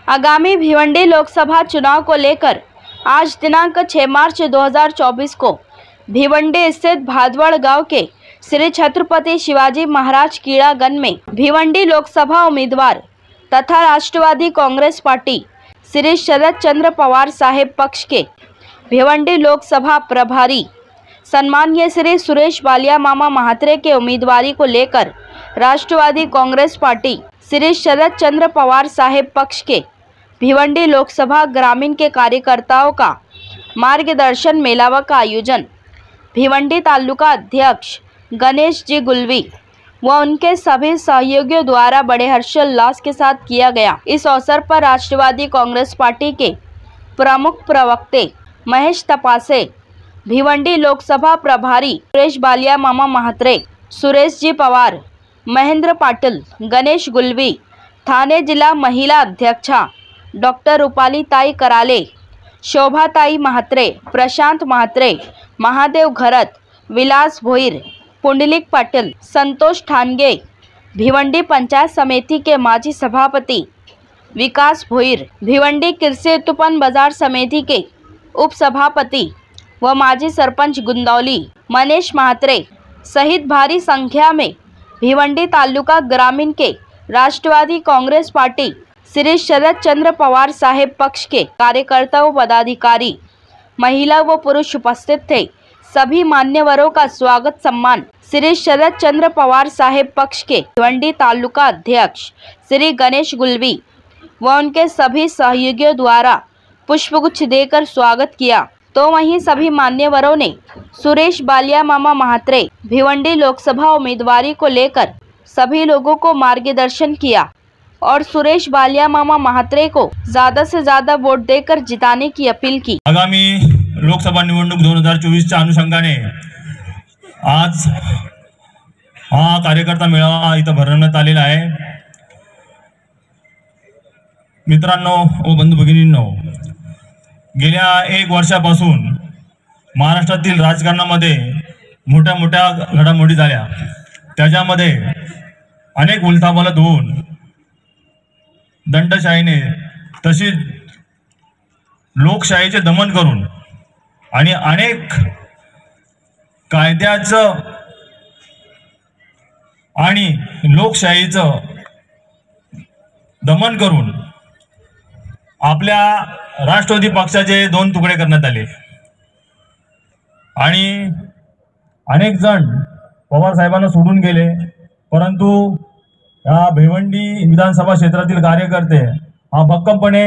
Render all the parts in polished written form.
आगामी भिवंडी लोकसभा चुनाव को लेकर आज दिनांक 6 मार्च 2024 को भिवंडी स्थित भादवड़ गांव के श्री छत्रपति शिवाजी महाराज क्रीड़ांगण में भिवंडी लोकसभा उम्मीदवार तथा राष्ट्रवादी कांग्रेस पार्टी श्री शरद चंद्र पवार साहेब पक्ष के भिवंडी लोकसभा प्रभारी सम्माननीय श्री सुरेश बालिया मामा महात्रे के उम्मीदवारी को लेकर राष्ट्रवादी कांग्रेस पार्टी श्री शरद चंद्र पवार साहेब पक्ष के भिवंडी लोकसभा ग्रामीण के कार्यकर्ताओं का मार्गदर्शन मेलावा का आयोजन भिवंडी तालुका अध्यक्ष गणेश जी गुलवी व उनके सभी सहयोगियों द्वारा बड़े हर्षोल्लास के साथ किया गया। इस अवसर पर राष्ट्रवादी कांग्रेस पार्टी के प्रमुख प्रवक्ते महेश तपासे, भिवंडी लोकसभा प्रभारी सुरेश बालिया मामा महात्रे, सुरेश जी पवार, महेंद्र पाटिल, गणेश गुलवी, थाने जिला महिला अध्यक्षा डॉक्टर रूपाली ताई कराले, शोभा ताई महात्रे, प्रशांत महात्रे, महादेव घरत, विलास भोईर, पुंडलिक पाटिल, संतोष ठानगे, भिवंडी पंचायत समिति के माजी सभापति विकास भोईर, भिवंडी कृषि उत्पन्न बाजार समिति के उप सभापति व माजी सरपंच गुंदौली मनीष महात्रे सहित भारी संख्या में भिवंडी तालुका ग्रामीण के राष्ट्रवादी कांग्रेस पार्टी श्री शरद चंद्र पवार साहेब पक्ष के कार्यकर्ता व पदाधिकारी, महिला व पुरुष उपस्थित थे। सभी मान्यवरों का स्वागत सम्मान श्री शरद चंद्र पवार साहेब पक्ष के भिवंडी तालुका अध्यक्ष श्री गणेश गुलवी व उनके सभी सहयोगियों द्वारा पुष्पगुच्छ देकर स्वागत किया। तो वहीं सभी मान्यवरों ने सुरेश बालिया मामा महात्रे भिवंडी लोकसभा उम्मीदवारी को लेकर सभी लोगों को मार्गदर्शन किया और सुरेश बालिया मामा महात्रे को ज्यादा से ज्यादा वोट देकर जिताने की अपील की। आगामी लोकसभा निवडणूक 2024च्या अनुषंगाने आज हा कार्यकर्ता मेळावा इथं भरवण्यात आलेला आहे। मित्रांनो व बंधू भगिनींनो, गेल्या 1 वर्षापासून महाराष्ट्रातील राजकारणामध्ये मोठ्या मोठ्या घडामोडी झाल्या। त्याच्यामध्ये अनेक उलथापालथ होऊन दंडशाहीने तशीच लोकशाहीचे दमन करून आणि अनेक कायद्याचं आणि लोकशाहीचं दमन करून आपल्या राष्ट्रवादी पक्षाचे 2 तुकडे करण्यात आले आणि अनेक जण पवार साहेबांना सोडून गेले। परंतु या भिवंडी विधानसभा क्षेत्रातील कार्यकर्ते हा भक्कमपणे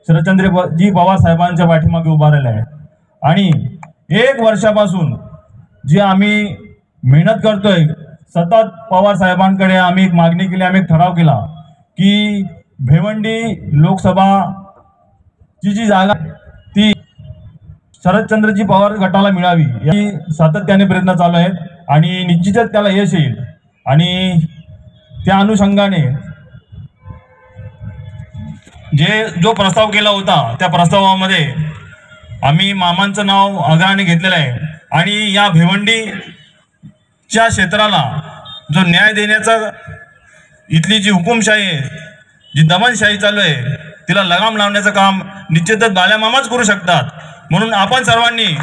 शरदचंद्रजी पवार साहेबांच्या पाठीमागे उभा राहिले आहे आणि 1 वर्षापासून जी आम्ही मेहनत करतोय, सतत पवार साहेबांकडे आम्ही एक मागणी केली, आम्ही एक ठराव केला की भिवंडी लोकसभा जी जागा ती शरदचंद्रजी पवार गटाला मिळावी याची सातत्याने प्रयत्न चालू आहेत आणि निश्चितच त्याला यश येईल। आणि त्या अनुषंगाने जो प्रस्ताव केला होता त्या प्रस्तावामध्ये आम्ही मामांचं नाव अग्रणी घेतलेलं आहे आणि या भिवंडीच्या क्षेत्राला जो न्याय देण्याचा इथली जी हुकुमशाही आहे, जी दमनशाही चालू आहे, तिला लगाम लावण्याचं काम निश्चितच बाल्या मामाच करू शकतात। म्हणून आपण सर्वांनी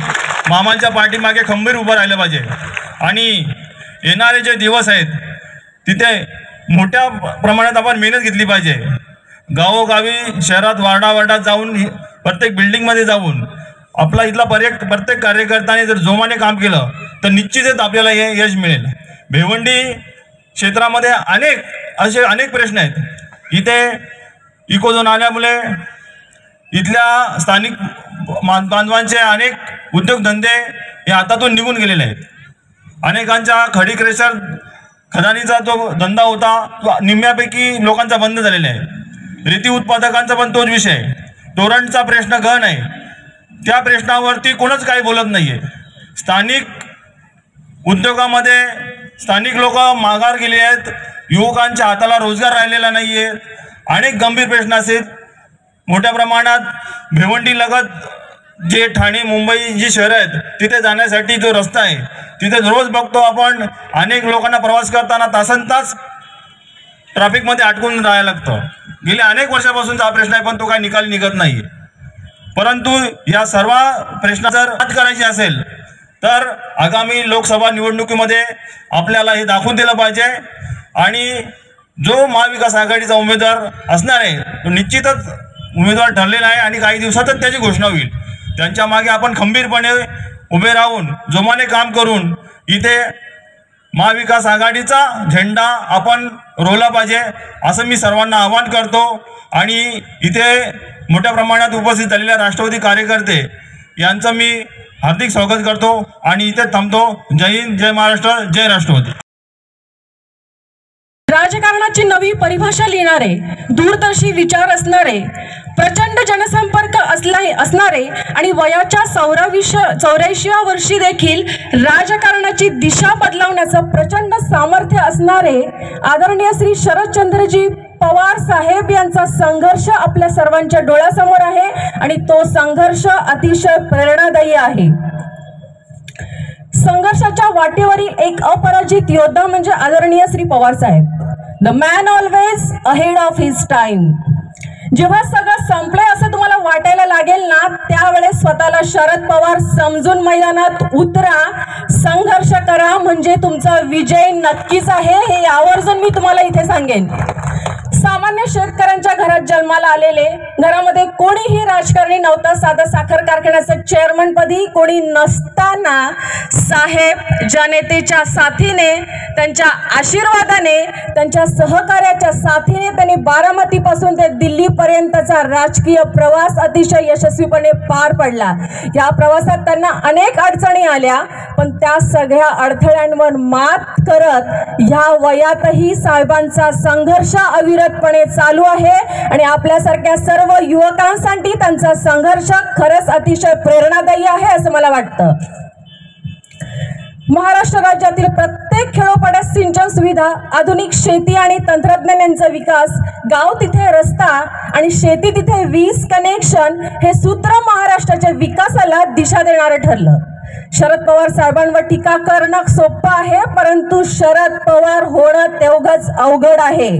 मामांच्या पाठीमागे खंबीर उभं राहिलं पाहिजे आणि येणारे जे दिवस आहेत तिथे मोठ्या प्रमाणात आपण मेहनत घेतली पाहिजे। गावोगावी शहरात वार्डावार्डात जाऊन प्रत्येक बिल्डिंगमध्ये जाऊन आपला इथला प्रत्येक कार्यकर्त्याने जर जोमाने काम केलं तर निश्चितच आपल्याला हे यश मिळेल। भिवंडी क्षेत्रामध्ये अनेक प्रश्न आहेत। इथे इको झोन आल्यामुळे इथल्या स्थानिक बांधवांचे अनेक उद्योगधंदे हे हातातून निघून गेलेले आहेत। अनेकांच्या खडी क्रेशर खदानीचा जो धंदा होता तो निम्म्यापैकी लोकांचा बंद झालेला आहे। रेती उत्पादकांचा पण तोच विषय, टोरंटचा प्रश्न गहन आहे, त्या प्रश्नावरती कोणच काही बोलत नाहीये। स्थानिक उद्योगामध्ये स्थानिक लोक माघार गेले आहेत, युवकांच्या हाताला रोजगार राहिलेला नाहीये, अनेक गंभीर प्रश्न आहेत। मोठ्या प्रमाणात भिवंडी लगत जे ठाणे मुंबई जी शहर आहेत तिथे जाण्यासाठी जो रस्ता आहे तिथे रोज बघतो आपण अनेक लोकांना प्रवास करताना तासनतास ट्रॅफिकमध्ये अडकून राहायला लागतं। गेल्या अनेक वर्षापासूनचा हा प्रश्न आहे, पण तो काही निकाल निघत नाही. परंतु या सर्व प्रश्न जर हल करायची असेल तर आगामी लोकसभा निवडणुकीमध्ये आपल्याला हे दाखवून दिलं पाहिजे आणि जो महाविकास आघाडीचा उमेदवार असणार आहे तो निश्चितच उमेदवार ठरलेला आहे आणि काही दिवसातच त्याची घोषणा होईल. त्यांच्या मागे आपण खंबीरपणे उभे राहून जोमाने काम करून इथे महाविकास आघाडीचा झेंडा आपण रोवला पाहिजे असं मी सर्वांना आवाहन करतो. आणि इथे मोठ्या प्रमाणात उपस्थित झालेल्या राष्ट्रवादी कार्यकर्ते यांचं मी हार्दिक स्वागत करतो आणि इथे थांबतो. जय हिंद, जय महाराष्ट्र, जय राष्ट्रवादी. राजकारणाची नवी परिभाषा लिहिणारे, दूरदर्शी विचार असणारे, प्रचंड जनसंपर्क असणारे आणि वयाच्या 84व्या वर्षी देखील राजकारणाची दिशा बदलवण्याचं प्रचंड सामर्थ्य असणारे आदरणीय श्री शरदचंद्रजी पवार साहेब यांचा संघर्ष आपल्या सर्वांच्या डोळ्यासमोर आहे आणि तो संघर्ष अतिशय प्रेरणादायी आहे. संघर्षाच्या वाटेवरील एक अपराजित योद्धा म्हणजे आदरणीय श्री पवार साहेब. The man always ahead of his time. जेव्हा सगळं संपलंय असं तुम्हाला वाटायला लागेल ना, त्यावेळेस स्वतःला शरद पवार समजून मैदानात उतरा, संघर्ष करा, म्हणजे तुमचा विजय नक्कीच आहे. हे आवर्जून मी तुम्हाला इथे सांगेन. सामान्य शेतकऱ्यांच्या घरात जन्माला आलेले, घरामध्ये कोणीही राजकारणी नव्हतं, साधा साखर कारखान्याचं चेअरमन पदी कोणी नसताना साहेब जनतेच्या साथीने, त्यांच्या आशीर्वादाने, त्यांच्या सहकार्याच्या साथीने त्यांनी बारामतीपासून ते दिल्लीपर्यंतचा राजकीय प्रवास अतिशय यशस्वीपणे पार पडला. या प्रवासात त्यांना अनेक अडचणी आल्या, पण त्या सगळ्या अडथळ्यांवर मात करत ह्या वयातही साहेबांचा संघर्ष अविरतपणे चालू आहे आणि आपल्यासारख्या सर्व युवकांसाठी त्यांचा संघर्ष खरंच अतिशय प्रेरणादायी आहे असं मला वाटतं. महाराष्ट्र राज्यातील प्रत्येक खेडोपाड्यात सिंचन सुविधा, आधुनिक शेती आणि तंत्रज्ञान यांचा विकास, गाव तिथे रस्ता आणि शेती तिथे वीज कनेक्शन हे सूत्र महाराष्ट्राच्या विकासाला दिशा देणारं ठरलं. शरद पवार साहेबांवर टीका करणं सोपं आहे, परंतु शरद पवार होणं तेवढंच अवघड आहे.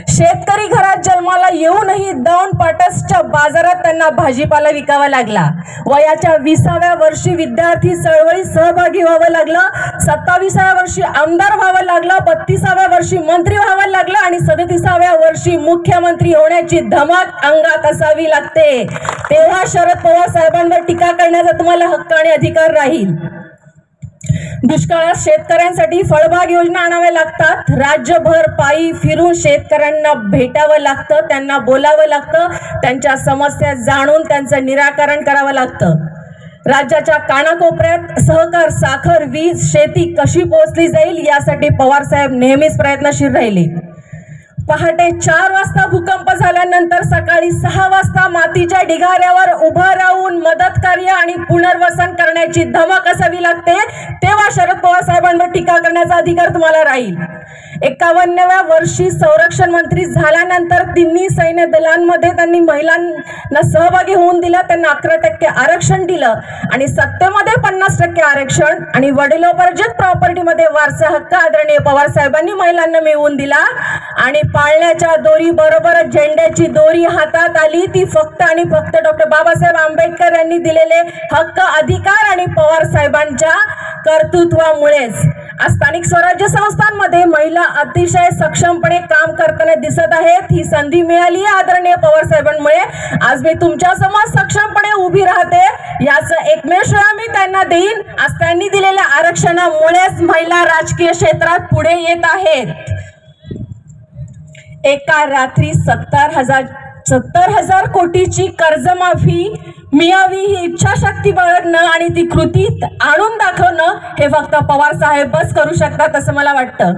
शेतकरी घरात जन्माला येऊनही दौंड पाटसच्या बाजारात त्यांना भाजीपाला विकावा लागला. वयाच्या 20व्या वर्षी विद्यार्थी चळवळीत सहभागी व्हावं लागलं, 27व्या वर्षी आमदार व्हावं लागलं, 32व्या वर्षी मंत्री व्हावं लागलं आणि 37व्या वर्षी मुख्यमंत्री होण्याची धमक अंगात असावी लागते. तेव्हा शरद पवार साहेबांवर टीका करण्याचा तुम्हाला हक्क आणि अधिकार राहील. दुष्काळात शेतकऱ्यांसाठी फळबाग योजना आणाव्या लागतात. राज्यभर पायी फिरून शेतकऱ्यांना भेटावं लागतं, त्यांना बोलावं लागतं, त्यांच्या समस्या जाणून त्यांचं निराकरण करावं लागतं. राज्याच्या कानाकोपऱ्यात सहकार, साखर, वीज, शेती कशी पोहोचली जाईल यासाठी पवार साहेब नेहमीच प्रयत्नशील राहिले. पहाटे 4 वाजता भूकंप झाल्यानंतर सकाळी 6 वाजता मातीच्या ढिगाऱ्यावर उभं राहून मदत कार्य आणि पुनर्वसन करण्याची धमक असावी लागते. तेव्हा शरद पवार साहेबांवर टीका करण्याचा अधिकार तुम्हाला राहील. 51व्या वर्षी संरक्षण मंत्री झाल्यानंतर तिन्ही सैन्य दलांमध्ये त्यांनी महिलांना सहभागी होऊन दिलं, त्यांना 11% आरक्षण दिलं आणि सत्तेमध्ये 50% आरक्षण आणि वडिलोपार्जित प्रॉपर्टीमध्ये वारसा हक्क आदरणीय पवार साहेबांनी महिलांना मिळवून दिला. आणि पाळण्याच्या दोरी बरोबर झेंड्याची दोरी हातात आली, ती फक्त आणि फक्त डॉक्टर बाबासाहेब आंबेडकर यांनी दिलेले हक्क, अधिकार आणि पवार साहेबांच्या कर्तृत्वामुळेच. आज स्थानिक स्वराज्य संस्थांमध्ये महिला अतिशय सक्षमपणे काम करताना दिसत आहेत. ही संधी मिळाली आहे आदरणीय पवार साहेबांमुळे. आज मी तुमच्या समोर सक्षमपणे उभी राहते, याचं एकमेव श्रेय मी त्यांना देईन. आज त्यांनी दिलेल्या आरक्षणामुळेच महिला राजकीय क्षेत्रात पुढे येत आहेत. एका रात्री 70,000 कोटीची कर्जमाफी मिळावी ही इच्छाशक्ती बाळगणं आणि ती कृतीत आणून दाखवणं हे फक्त पवार साहेबच करू शकतात असं मला वाटतं.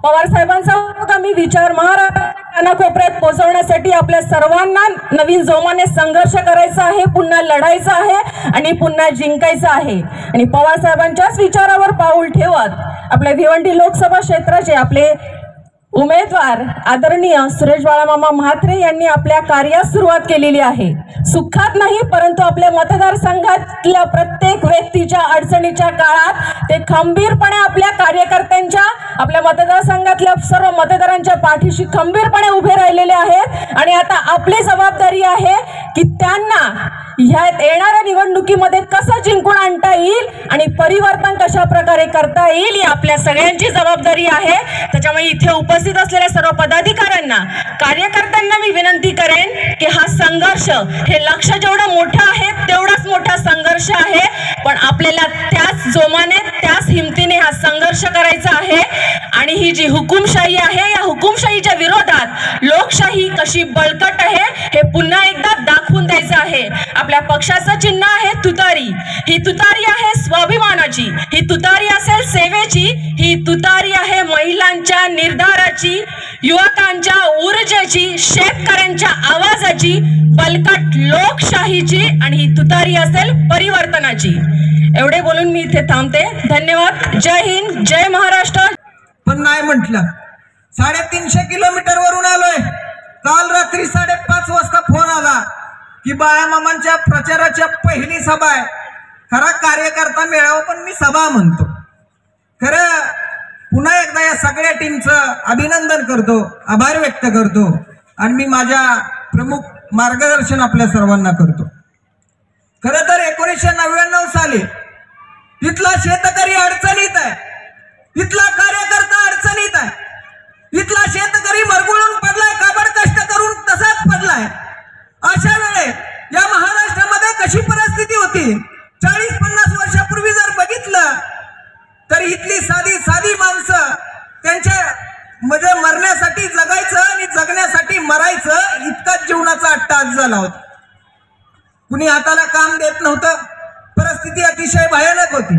पवार साहेबांचा मी विचार महाराष्ट्राच्या कोपऱ्यात पोहोचवण्यासाठी आपल्या सर्वांना नवीन जोमाने संघर्ष करायचा आहे, पुन्हा लढायचं आहे आणि पुन्हा जिंकायचं आहे. आणि पवार साहेबांच्याच विचारावर पाऊल ठेवत आपल्या भिवंडी लोकसभा क्षेत्राचे आपले उमेदवार आदरणीय सुरेश बाळामामा म्हात्रे यांनी आपल्या कार्यास सुरुवात केलेली आहे. सुखात नाही परंतु आपल्या मतदारसंघातल्या प्रत्येक व्यक्तीच्या अडचणीच्या काळात ते खंबीरपणे आपल्या कार्यकर्त्यांच्या, आपल्या मतदारसंघातल्या सर्व मतदारांच्या पाठीशी खंबीरपणे उभे राहिलेले आहेत. आणि आता आपली जबाबदारी आहे की त्यांना ह्या येणाऱ्या निवडणुकीमध्ये कसं जिंकून आणता येईल आणि परिवर्तन कशा प्रकारे करता येईल ही आपल्या सगळ्यांची जबाबदारी आहे. त्याच्यामुळे इथे उपस्थित असलेल्या सर्व पदाधिकाऱ्यांना, कार्यकर्त्यांना मी विनंती करेन की हा संघर्ष, हे लक्ष जेवढं मोठं आहे तेवढाच मोठा संघर्ष आहे, पण आपल्याला त्याच जोमाने, त्याच हिमतीने हा संघर्ष करायचा आहे. आणि ही जी हुकुमशाही आहे, या हुकुमशाहीच्या विरोधात लोकशाही कशी बळकट आहे हे पुन्हा एकदा दाखवून द्यायचं आहे. आपल्या पक्षाचं चिन्ह आहे तुतारी. ही तुतारी आहे स्वाभिमानाची, ही तुतारी असेल सेवेची, ही तुतारी आहे महिलांच्या निर्धाराची, युवकांच्या ऊर्जेची, शेतकऱ्यांच्या आवाजाची, बलकट लोकशाहीची, आणि ही तुतारी असेल परिवर्तनाची. एवढे बोलून मी इथे थांबते. धन्यवाद. जय हिंद, जय महाराष्ट्र. पण नाही म्हटलं. 350 किलोमीटर वरून आलोय. काल रात्री 5:30 वाजता फोन आला की बाळामामांच्या प्रचाराच्या पहिली सभा आहे. खरा कार्यकर्ता मेळावा पण मी सभा म्हणतो. खरं पुन्हा एकदा या सगळ्या टीमचं अभिनंदन करतो, आभार व्यक्त करतो आणि मी माझ्या प्रमुख मार्गदर्शन आपल्या सर्वांना करतो. खरं तर 1999 साली इथला शेतकरी अडचणीत आहे, इथला कार्यकर्ता अडचणीत आहे, इथला शेतकरी मरगळून पडलाय, काबड कष्ट करून तसाच पडलाय. अशा वेळे या महाराष्ट्रामध्ये कशी परिस्थिती होती 40-50 वर्षापूर्वी जर बघितलं तर इथली साधी माणसं त्यांच्या म्हणजे मरण्यासाठी जगायचं आणि जगण्यासाठी मरायचं, इतकाच जीवनाचा अट्टाहास झाला होता. कुणी हाताला काम देत नव्हतं, परिस्थिती अतिशय भयानक होती.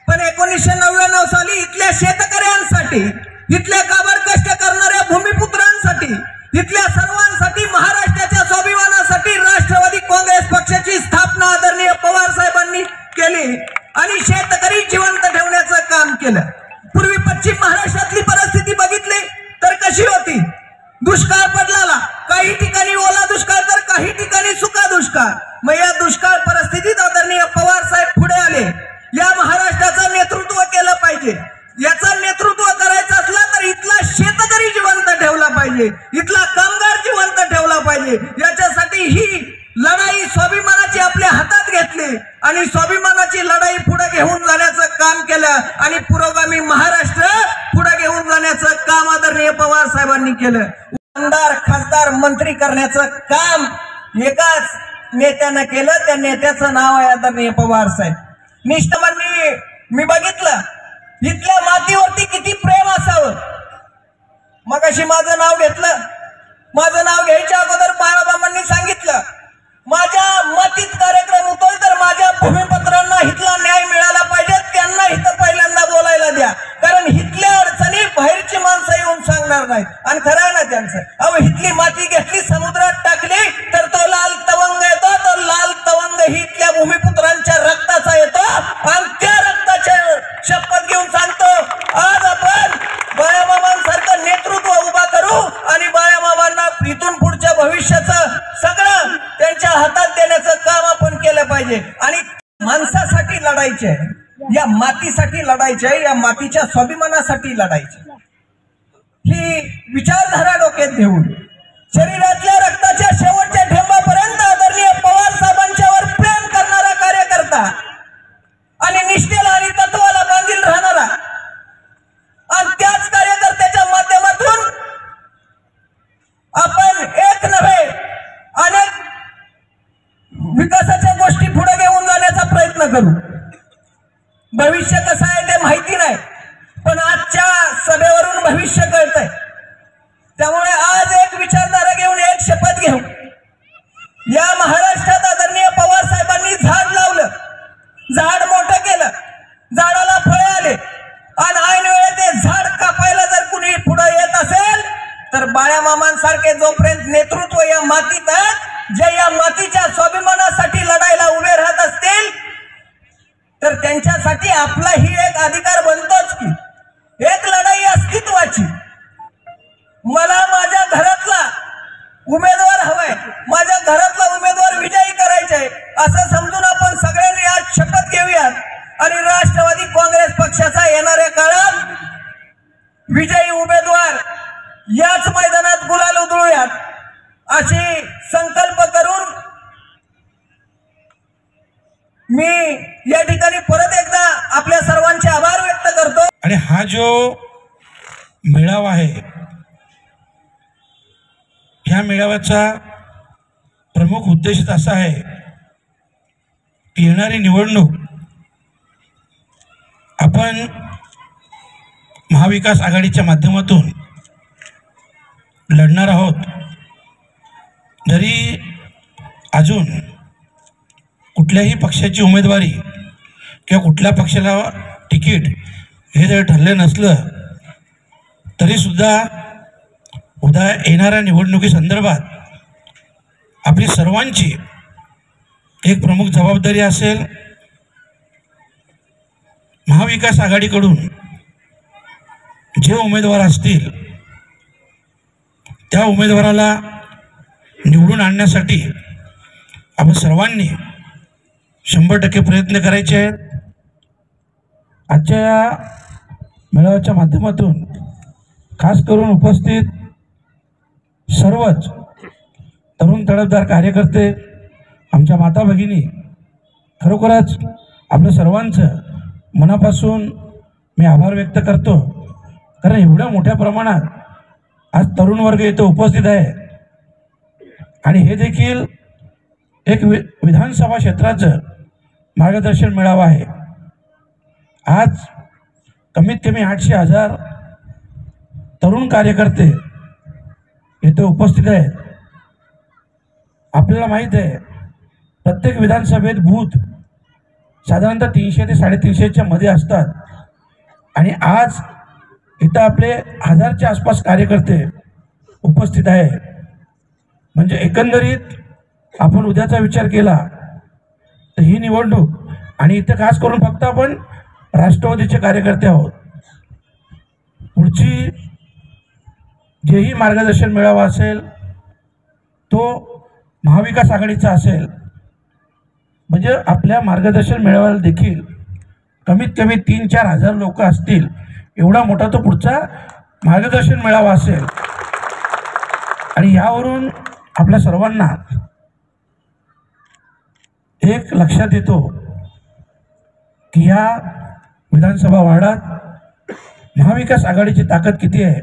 पण 1999 साली इथल्या शेतकऱ्यांसाठी, इथल्या काबड कष्ट करणाऱ्या भूमिपुत्रांसाठी, इथल्या सर्वांसाठी, महाराष्ट्राच्या स्वाभिमानासाठी राष्ट्रवादी काँग्रेस पक्षाची स्थापना आदरणीय पवार साहेबांनी केली आणि शेतकरी जिवंत ठेवण्याचं काम केलं. पूर्वी पश्चिम महाराष्ट्रातली परिस्थिती बघितली तर कशी होती? दुष्काळ पडला, काही ठिकाणी ओला दुष्काळ तर काही ठिकाणी सुका दुष्काळ. मग या दुष्काळ परिस्थितीत आदरणीय पवार साहेब पुढे आले. या महाराष्ट्राचं नेतृत्व केलं पाहिजे. याचं नेतृत्व करायचं असलं तर इथला शेतकरी जिवंत ठेवला पाहिजे, इथला कामगार जिवंत ठेवला पाहिजे. याच्यासाठी ही लढाई स्वाभिमानाची आपल्या हातात घेतली आणि स्वाभिमानाची लढाई पुढे घेऊन जाण्याचं काम केलं आणि पुरोगामी महाराष्ट्र पुढे घेऊन जाण्याचं काम आदरणीय पवार साहेबांनी केलं. आमदार, खासदार, मंत्री करण्याचं काम एकाच नेत्यानं केलं. त्या नेत्याचं नाव आहे आदरणीय पवार साहेब. निष्ठावांनी मी बघितलं इथल्या मातीवरती किती प्रेम असावं. मगाशी माझं नाव घेतलं. माझं नाव घ्यायच्या अगोदर बाळामामांनी सांगितलं माझ्या मातीत कार्यक्रम होतोय तर माझ्या भूमिपुत्रांना इथला न्याय मिळाला पाहिजे, त्यांना इथं पहिल्यांदा बोलायला द्या, कारण इथल्या अडचणी बाहेरची माणसं येऊन सांगणार नाहीत. आणि खरं आहे ना त्यांचं. अहो, इथली माती घेतली, समुद्रात टाकली तर तो लाल तवंग येतो. तो लाल तवंग ही इथल्या भूमिपुत्रांच्या रक्ताचा येतो आणि त्या रक्ताच्या शपथ घेऊन सांगतो आज आपण बाळामामांसारखं नेतृत्व उभा करू आणि बाळामामांना इथून पुढच्या भविष्याचं सगळं त्यांच्या हातात देण्याचं काम आपण केलं पाहिजे. आणि माणसासाठी लढायचे आहे, या मातीसाठी लढायचे आहे, या मातीच्या स्वाभिमानासाठी लढायचे. ही विचारधारा डोक्यात घेऊन शरीरातल्या रक्ताच्या शेवटच्या थेंबापर्यंत आदरणीय पवार साहेबांच्यावर प्रेम करणारा कार्यकर्ता आणि निष्ठेला आणि तत्वाला बांधील राहणारा आणि त्याच कार्यकर्त्याच्या माध्यमातून आपण एक नव्हे अनेक विकासाच्या गोष्टी पुढे घेऊन जाण्याचा प्रयत्न करू. भविष्य कसं आहे ते माहिती नाही, पण आजच्या सभेवरून भविष्य कळतंय. त्यामुळे आज एक विचारधारा घेऊन एक शपथ घेऊ. या महाराष्ट्रात आदरणीय पवार साहेबांनी झाड लावलं, झाड मोठं केलं, झाडाला फळे आले आणि ऐन वेळेत ते झाड कापायला जर कुणी पुढे येत असेल तर बाळामामांसारखे जोपर्यंत नेतृत्व या मातीत आहेत, जे या मातीच्या स्वाभिमानासाठी लढायला उभे राहत असतील तर त्यांच्यासाठी आपलाही एक अधिकार बनतोच की एक लढाई अस्तित्वाची. काळात विजयी उमेदवार याच मैदानात गुलाल उधळूयात अशी संकल्प करून मी या ठिकाणी परत एकदा आपल्या सर्वांचे आभार व्यक्त करतो। आणि हा जो मेळावा आहे, ह्या मेळाव्याचा प्रमुख उद्देश असा आहे की येणारी निवडणूक आपण महाविकास आघाडीच्या माध्यमातून लढणार आहोत। जरी अजून कुठल्याही पक्षाची उमेदवारी किंवा कुठल्या पक्षाला तिकीट हे जर ठरले नसलं तरीसुद्धा उद्या येणाऱ्या निवडणुकीसंदर्भात आपली सर्वांची एक प्रमुख जबाबदारी असेल। महाविकास आघाडीकडून जे उमेदवार असतील त्या उमेदवाराला निवडून आणण्यासाठी आपण सर्वांनी 100% प्रयत्न करायचे आहेत। आजच्या या मेळाव्याच्या माध्यमातून खास करून उपस्थित सर्वच तरुण तडफदार कार्यकर्ते, आमच्या माता भगिनी, खरोखरच आपल्या सर्वांचं मनापासून मी आभार व्यक्त करतो। कारण एवढ्या मोठ्या प्रमाणात आज तरुण वर्ग इथं उपस्थित आहे आणि हे देखील एक विधानसभा क्षेत्राचं मार्गदर्शन मेळावा आहे। आज कमीत कमी 800,000 तरुण कार्यकर्ते इथे उपस्थित आहेत। आपल्याला माहीत आहे प्रत्येक विधानसभेत बूथ साधारणतः 300 ते 350च्या मध्ये असतात आणि आज इथं आपले 1000च्या आसपास कार्यकर्ते उपस्थित आहे। म्हणजे एकंदरीत आपण उद्याचा विचार केला तर ही निवडणूक, आणि इथं खास करून फक्त आपण राष्ट्रवादीचे कार्यकर्ते आहोत, पुढची जेही मार्गदर्शन मेळावा असेल तो महाविकास आघाडीचा असेल। म्हणजे आपल्या मार्गदर्शन मेळाव्याला देखील कमीत कमी 3-4 हजार लोक असतील, एवढा मोठा तो पुढचा मार्गदर्शन मेळावा असेल। आणि यावरून आपल्या सर्वांना एक लक्षात येतो की या विधानसभा वार्डात महाविकास आघाडीची ताकद किती आहे।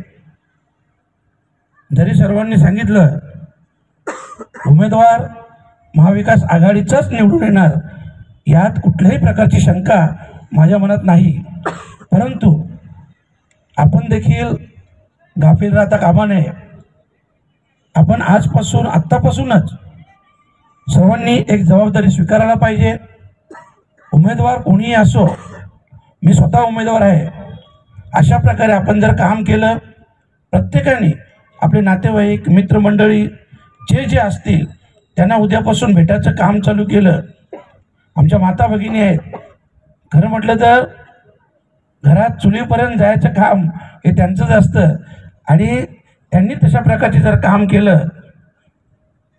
जरी सर्वांनी सांगितलं उमेदवार महाविकास आघाडीचाच निवडून येणार, यात कुठल्याही प्रकारची शंका माझ्या मनात नाही, परंतु आपण देखील गाफील राहता कामा नये। आपण आत्तापासूनच सर्वांनी एक जबाबदारी स्वीकारायला पाहिजे। उमेदवार कोणीही असो, मी स्वतः उमेदवार आहे, अशा प्रकारे आपण जर काम केलं, प्रत्येकाने आपले नातेवाईक, मित्रमंडळी जे जे असतील त्यांना उद्यापासून भेटायचं काम चालू केलं। आमच्या माता भगिनी आहेत, खरं म्हटलं तर घरात चुलीपर्यंत जायचं काम हे त्यांचंच असतं आणि त्यांनी तशा प्रकारचे जर काम केलं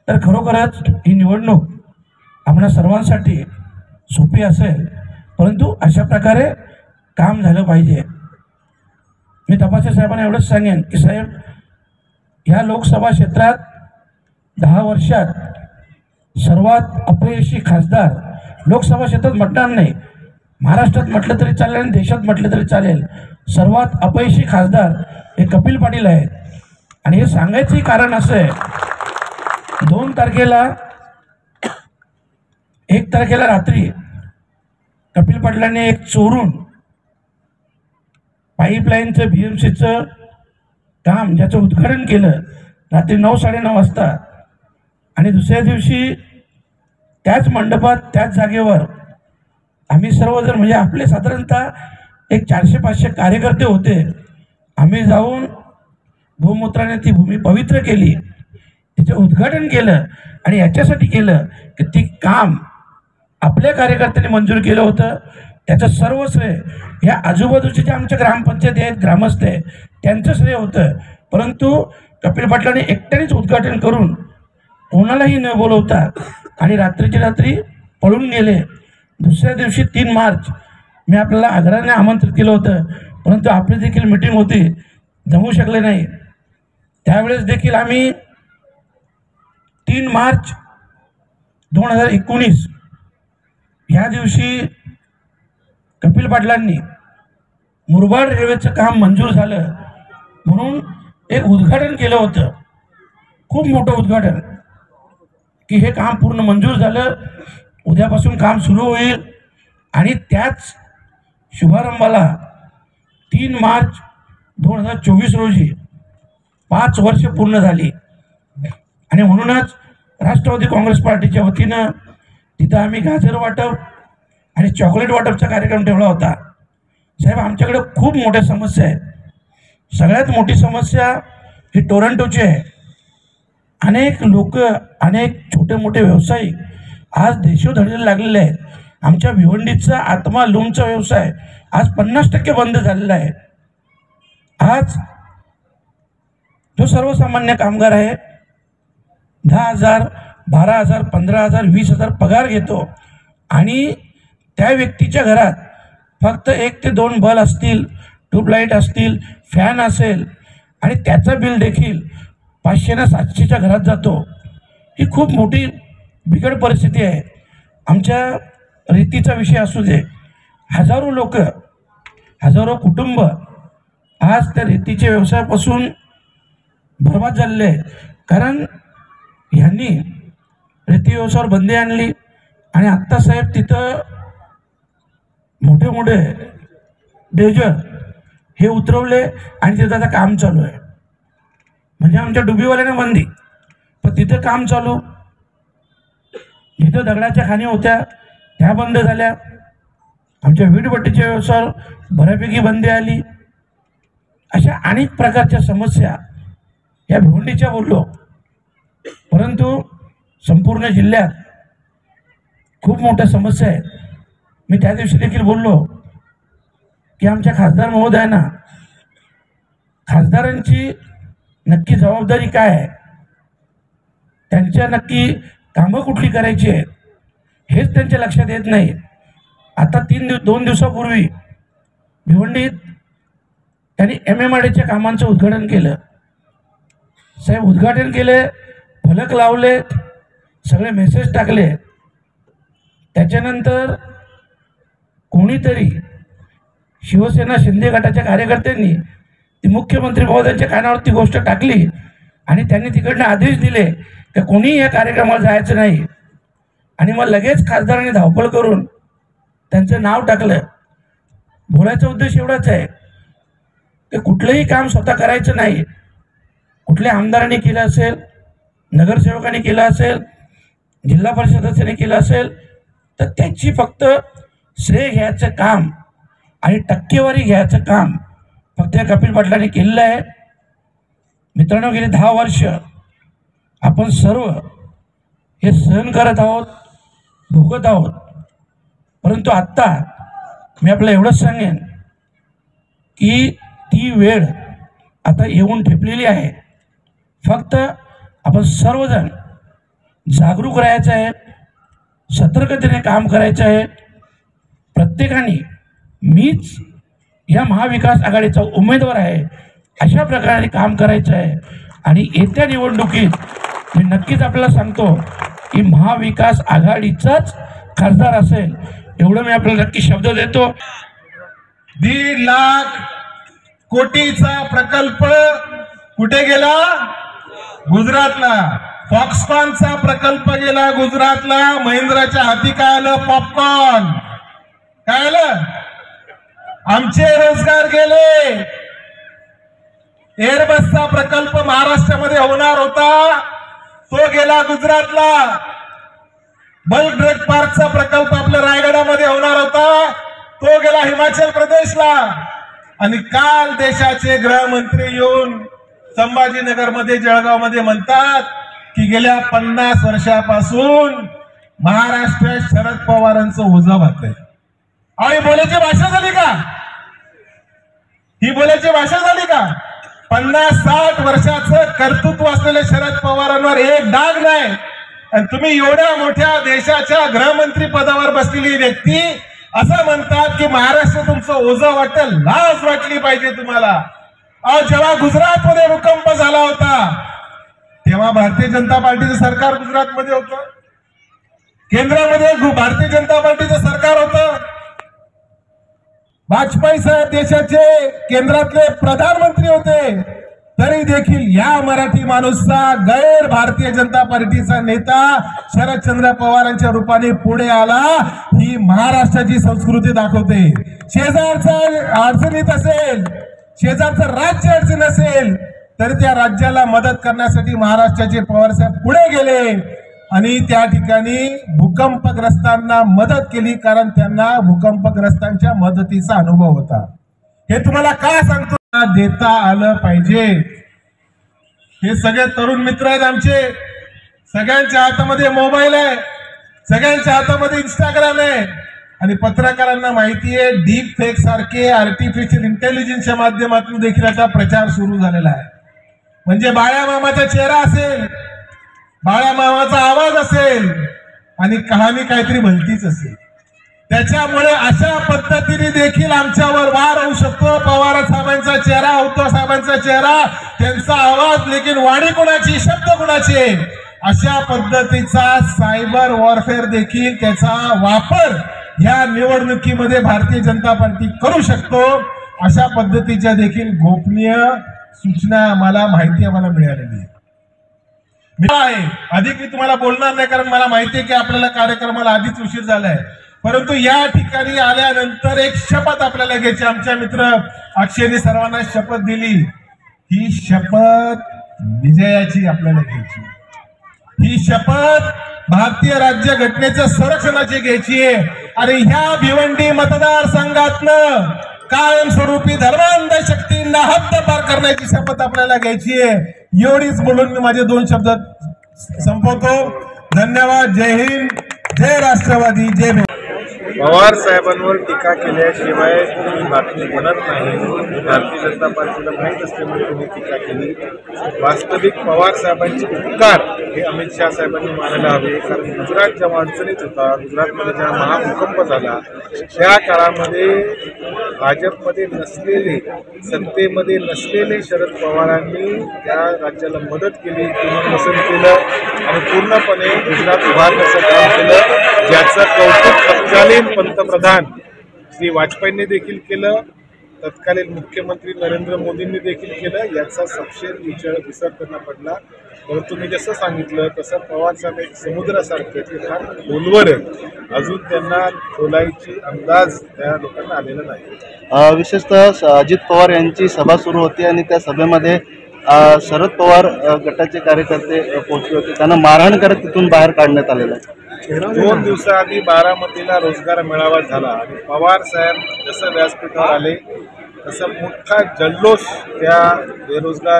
तर खरोखरच ही निवडणूक आपल्या सर्वांसाठी सोपी असेल। परंतु अशा प्रकारे काम झालं पाहिजे। मी तपासे साहेबांना एवढंच सांगेन की साहेब, ह्या लोकसभा क्षेत्रात 10 वर्षात सर्वात अपयशी खासदार, लोकसभा क्षेत्रात म्हटणार नाही, महाराष्ट्रात म्हटलं तरी चालेल आणि देशात म्हटलं तरी चालेल, सर्वात अपयशी खासदार हे कपिल पाटील आहेत। आणि हे सांगायचंही कारण असं आहे, 1 तारखेला रात्री कपिल पाटलांनी एक चोरून पाईपलाईनचं BMCचं काम ज्याचं उद्घाटन केलं रात्री 9-9:30 वाजता, आणि दुसऱ्या दिवशी त्याच मंडपात त्याच जागेवर आम्ही सर्वजण, म्हणजे आपले साधारणतः एक 400-500 कार्यकर्ते होते, आम्ही जाऊन गोमूत्राने ती भूमी पवित्र केली, तिचं उद्घाटन केलं। आणि याच्यासाठी केलं की ती काम आपल्या कार्यकर्त्यांनी मंजूर केलं होतं, त्याचं सर्व श्रेय या आजूबाजूचे जे आमच्या ग्रामपंचायत आहेत, ग्रामस्थ आहेत, त्यांचं श्रेय होतं। परंतु कपिल पाटलांनी एकट्यानेच उद्घाटन करून कोणालाही न बोलवता आणि रात्रीची रात्री पळून गेले। दुसऱ्या दिवशी 3 मार्च मी आपल्याला आग्रहाने आमंत्रित केलं होतं परंतु आपली देखील मीटिंग होती, जमू शकले नाही. त्यावेळेस देखील आम्ही 3 मार्च 2019 या दिवशी कपिल पाटलांनी मुरबाड रेल्वेचं काम मंजूर झालं म्हणून एक उद्घाटन केलं होतं, खूप मोठं उद्घाटन, की हे काम पूर्ण मंजूर झालं, उद्यापासून काम सुरू होईल. आणि त्याच शुभारंभाला 3 मार्च 2024 रोजी 5 वर्ष पूर्ण झाली. आणि म्हणूनच राष्ट्रवादी काँग्रेस पार्टीच्या वतीनं तिथं आम्ही गाजर वाटप आणि चॉकलेट वाटपचा कार्यक्रम ठेवला होता. साहेब, आमच्याकडे खूप मोठ्या समस्या आहेत. सगळ्यात मोठी समस्या ही टोरंटोची आहे. अनेक लोक, अनेक छोटे मोठे व्यावसायिक आज देशोधडीला लागलेले आहेत. आमच्या भिवंडीचा आत्मा लूमचा व्यवसाय आज 50% बंद झालेला आहे. आज जो सर्वसामान्य कामगार आहे 10,000, 12,000, 15,000, 20,000 पगार घेतो आणि त्या व्यक्तीच्या घरात फक्त 1 ते 2 बल्ब असतील, ट्यूबलाईट असतील, फॅन असेल आणि त्याचं बिल देखील 500 ना 700च्या घरात जातो. ही खूप मोठी बिकट परिस्थिती आहे. आमच्या रीतीचा विषय असू दे, हजारो लोक, हजारो कुटुंब आज त्या रीतीच्या व्यवसायापासून बरबाद झालेले आहेत. कारण ह्यांनी रीती व्यवसायावर बंदी आणली आणि आत्ता साहेब तिथं मोठे मोठे डेजर हे उतरवले आणि तिथं आता काम चालू आहे. म्हणजे आमच्या डुबीवाल्याने बंदी, पण तिथं काम चालू. जिथं दगडाच्या खाणी होत्या त्या बंद झाल्या. आमच्या वीटभट्टीच्या व्यवसायावर बऱ्यापैकी बंदी आली. अशा अनेक प्रकारच्या समस्या या भिवंडीच्या बोललो, परंतु संपूर्ण जिल्ह्यात खूप मोठ्या समस्या आहेत. मी त्या दिवशी देखील बोललो की आमच्या खासदार महोदयांना, खासदारांची नक्की जबाबदारी काय आहे, त्यांच्या नक्की कामं कुठली करायची आहेत हेच त्यांच्या लक्षात येत नाही. आता 2 दिवसापूर्वी भिवंडीत त्यांनी MMRDAच्या कामांचं उद्घाटन केलं. साहेब, उद्घाटन केले, फलक लावले, सगळे मेसेज टाकले. त्याच्यानंतर कोणीतरी शिवसेना शिंदे गटाच्या कार्यकर्त्यांनी ती मुख्यमंत्री महोदयांच्या कानावर ती गोष्ट टाकली आणि त्यांनी तिकडनं आदेश दिले की कोणीही या कार्यक्रमाला जायचं नाही. आणि मग लगेच खासदारांनी धावपळ करून त्यांचं नाव टाकलं. बोलायचा उद्देश एवढाच आहे की कुठलंही काम स्वतः करायचं नाही. कुठल्या आमदारांनी केलं असेल, नगरसेवकांनी केलं असेल, जिल्हा परिषद सदस्याने केलं असेल तर त्याची फक्त श्रेय घ्यायचं काम आणि टक्केवारी घ्यायचं काम फक्त या कपिल पाटलांनी केलेलं आहे. मित्रांनो, गेली 10 वर्ष आपण सर्व हे सहन करत आहोत, भोगत आहोत. परंतु आत्ता मी आपल्याला एवढंच सांगेन की ती वेळ आता येऊन ठेपलेली आहे. फक्त आपण सर्वजण जागरूक राहायचं आहे, सतर्कतेने काम करायचं आहे. प्रत्येकाने मीच या महाविकास आघाडीचा उमेदवार आहे अशा प्रकारे काम करायचं आहे. आणि येत्या निवडणुकीत मी नक्कीच आपल्याला सांगतो की महाविकास आघाडीचाच खासदार असेल, एवढं मी आपल्याला नक्की शब्द देतो. 1.5 लाख कोटीचा प्रकल्प कुठे गेला? गुजरातला. फॉक्सकॉनचा प्रकल्प गेला गुजरातला. महिंद्राच्या हाती काय आलं? पॉपकॉर्न. काय आलं? आमचे रोजगार गेले. एअरबसचा प्रकल्प महाराष्ट्रामध्ये होणार होता, तो गेला गुजरातला. बल्क ड्रग पार्कचा प्रकल्प आपल्या रायगडामध्ये होणार होता, तो गेला हिमाचल प्रदेशला. आणि काल देशाचे गृहमंत्री येऊन संभाजीनगरमध्ये, जळगावमध्ये म्हणतात की गेल्या 50 वर्षापासून महाराष्ट्रात शरद पवारांचं ओझं घातलंय. ही बोलायची भाषा झाली का? ही बोलायची भाषा झाली का? 50-60 वर्षाचं कर्तृत्व असलेले शरद पवारांवर एक डाग नाही. आणि तुम्ही एवढ्या मोठ्या देशाच्या गृहमंत्री पदावर बसलेली व्यक्ती असं म्हणतात की महाराष्ट्र तुमचं ओझं वाटेल, लाज वाटली पाहिजे तुम्हाला. जेव्हा गुजरातमध्ये भूकंप झाला होता तेव्हा भारतीय जनता पार्टीचं सरकार गुजरातमध्ये होतं, केंद्रामध्ये भारतीय जनता पार्टीचं सरकार होतं. वाजपेयी साहेब देशाचे केंद्रातले प्रधानमंत्री होते, तरी देखील या मराठी माणूसचा गैर भारतीय जनता पार्टीचा नेता शरदचंद्र पवारांच्या रूपाने पुढे आला. ही महाराष्ट्राची संस्कृती दाखवते. शेजारचा अडचणीत असेल, शेजारचं राज्य अडचण असेल, तर त्या राज्याला मदत करण्यासाठी महाराष्ट्राचे पवारसाहेब पुढे गेले आणि त्या ठिकाणी भूकंपग्रस्तांना मदत केली, कारण त्यांना भूकंपग्रस्तांच्या मदतीचा अनुभव होता. हे तुम्हाला का सांगतो, देता आलं पाहिजे. हे सगळे तरुण मित्र आहेत आमचे, सगळ्यांच्या हातामध्ये मोबाईल आहे, सगळ्यांच्या हातामध्ये इंस्टाग्राम आहे आणि पत्रकारांना माहिती आहे डीप फेक सारखे आर्टिफिशियल इंटेलिजन्सच्या माध्यमातून देखील आता प्रचार सुरू झालेला आहे. म्हणजे बाळ्या मामाचा चेहरा असेल, बाळ्या मामाचा आवाज असेल आणि कहाणी काहीतरी भलतीच असेल. त्याच्यामुळे अशा पद्धतीने देखील आमच्यावर वार होऊ शकतो. पवार साहेबांचा चेहरा, उद्धव साहेबांचा चेहरा, त्यांचा आवाज, लेकिन वाणी कोणाची, शब्द कोणाचे, अशा पद्धतीचा सायबर वॉरफेअर देखील त्याचा वापर या निवडणुकीमध्ये भारतीय जनता पार्टी करू शकतो. अशा पद्धतीच्या देखील गोपनीय सूचना आम्हाला मिळालेली आहे. अधिक मी तुम्हाला बोलणार नाही, कारण मला माहिती आहे की आपल्याला कार्यक्रमाला आधीच उशीर झालाय. परंतु या ठिकाणी आल्यानंतर एक शपथ आपल्याला घ्यायची. आमच्या मित्र अक्षयने सर्वांना शपथ दिली. ही शपथ विजयाची आपल्याला घ्यायची. ही शपथ भारतीय राज्यघटनेच्या संरक्षणाची घ्यायची आहे. आणि ह्या भिवंडी मतदारसंघातनं कायमस्वरूपी धर्मांध शक्तींना हद्दपार करण्याची शपथ आपल्याला घ्यायची आहे. एवढीच बोलून मी माझे 2 शब्द संपवतो. धन्यवाद. जय हिंद, जय राष्ट्रवादी, जय भीम. पवार साहेबांवर टीका केल्याशिवाय तुम्ही बातमी बनत नाही. भारतीय जनता पार्टीला माहीत असल्यामुळे तुम्ही टीका केली. वास्तविक पवार साहेबांचे उपकार हे अमित शहा साहेबांनी मानायला हवे. कारण गुजरात जेव्हा अडचणीत होता, गुजरातमध्ये जेव्हा महाभूकंप झाला, त्या काळामध्ये भाजपमध्ये नसलेले, सत्तेमध्ये नसलेले शरद पवारांनी त्या राज्याला मदत केली, पुनर्वसन केलं आणि पूर्णपणे गुजरात उभारण्याचं काम केलं, ज्याचं कौतुक तत्कालीन पंतप्रधान श्री वाजपेयींनी देखील केलं, तत्कालीन मुख्यमंत्री नरेंद्र मोदींनी देखील केलं. याचा सपशेल विसर त्यांना पडला. परंतु मी जसं सांगितलं तसं पवार साहेब एक समुद्रासारखे ते फार खोलवर आहे. अजून त्यांना खोलायची अंदाज त्या लोकांना आलेला नाही. विशेषतः अजित पवार यांची सभा सुरू होती आणि त्या सभेमध्ये शरद पवार गटाचे कार्यकर्ते पोहोचले होते. त्यांना मारहाण करत तिथून बाहेर काढण्यात आलेलं आहे. 2 दिवसाआधी बारामतीला रोजगार मेळावा झाला आणि पवार साहेब जसं व्यासपीठावर आले तसं मोठा जल्लोष त्या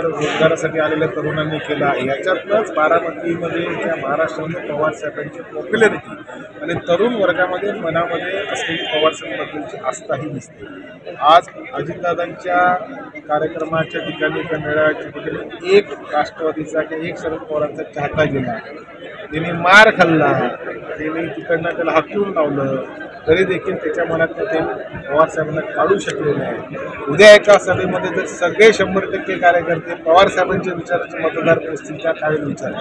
रोजगारासाठी आलेल्या तरुणांनी केला. याच्यातनंच बारामतीमध्ये त्या महाराष्ट्रामध्ये पवार साहेबांची पॉप्युलरिटी आणि तरुण वर्गामध्ये मनामध्ये असलेली पवार साहेबांबद्दलची आस्थाही दिसते. आज अजितदादांच्या कार्यक्रमाच्या ठिकाणी त्या मेळाव्याच्या ठिकाणी एक राष्ट्रवादीचा किंवा एक शरद पवारांचा चाहता गेला, त्यांनी मार खाल्ला, त्यांनी तिकडनं त्याला हाकलून लावलं, तरी देखील त्याच्या मनात ते पवार साहेबांना काढू शकले नाही. उद्या एका सभेमध्ये जर सगळे 100% कार्यकर्ते पवार साहेबांच्या विचाराचे मतदार पोचतील, त्या काय विचार